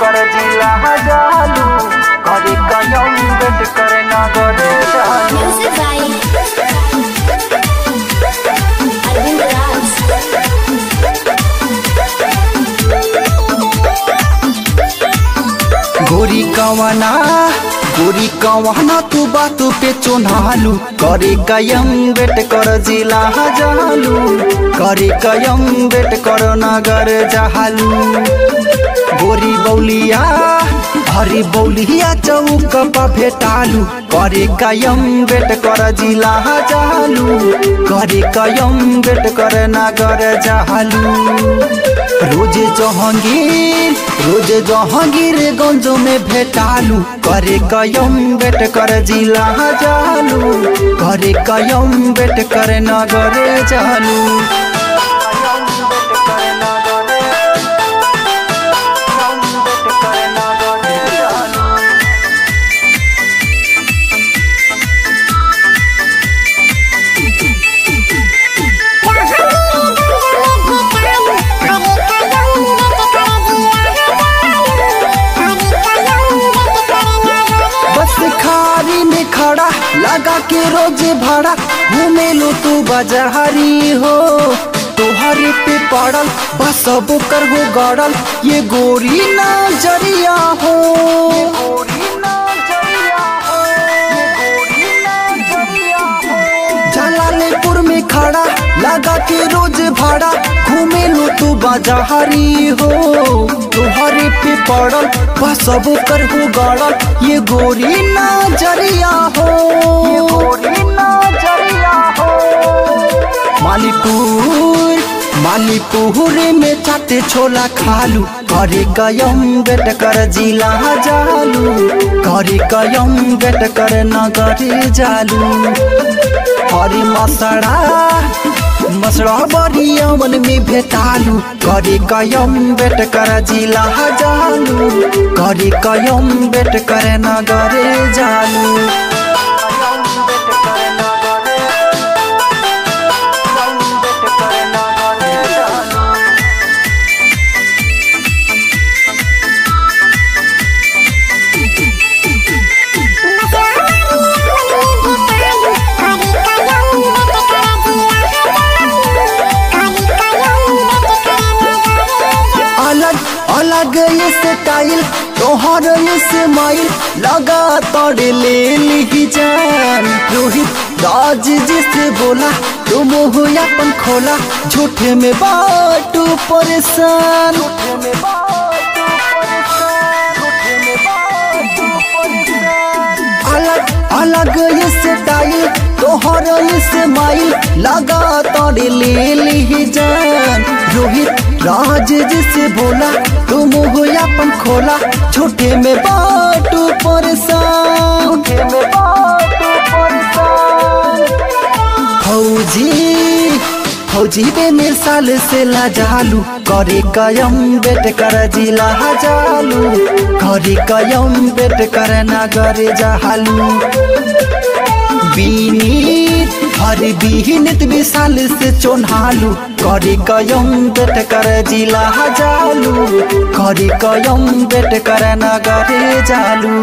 कर जिला जालू करे कयम बेट कर नगर जालू। Music by Arvind Raj। गोरी कवना तू बात पे चोनालू करे कयम बेट कर जिला जालू करे कयम बेट कर नगर जालू। गोरी बौलिया हरी बौलिया चौक पर भेटालू करे कयम बेट कर जिला जालू करे कयम बेट कर नगर जालू। रोज जहांगीर गंज में भेटालू करे कयम बेट कर जिला जालू करे कयम बेट कर नगर जालू। खड़ा लगा के रोज भाड़ा घूमे लो तू बाजारी हो तोहरे पे पड़ल बस सब कर हो गड़ल ये गोरी नजरिया हो। जलालपुर में खड़ा लगा के रोज भाड़ा घूमे लो तू बाजारी हो तोहरे पे पड़ल बस सब कर हो गड़ल ये गोरी नजरिया हो। मालीपुर में चाटे छोला खालू करे कयम बेट कर जिला जालू करे कयम बेट कर नगर जालू। हरी मसड़ा बरिया मन में भेटालू करे कयम बेट कर जिला जालू करे कयम बेट कर नगर जालू। अलग ये स्टाइल तोहर ये स्माइल लगा तोड़े ले ली जान। रोहित राज जिसे बोला तुम हो अपन खोला झूठे में बाटू परेशान। अलग ये स्टाइल तोहर ये स्माइल लगा तोड़े ले ली जान। रोहित राज जिसे बोला तुम हो अपन खोला झूठे में बाटू परेशान। फौजी बेमिसाल से लाजालू करे कयम बेट कर जिला जालू करे कयम बेट कर नगर जालू। हरी बीनित विशाल से चोनालू करे कयम बेट कर जिला जालू करे कयम बेट कर नगर जालू।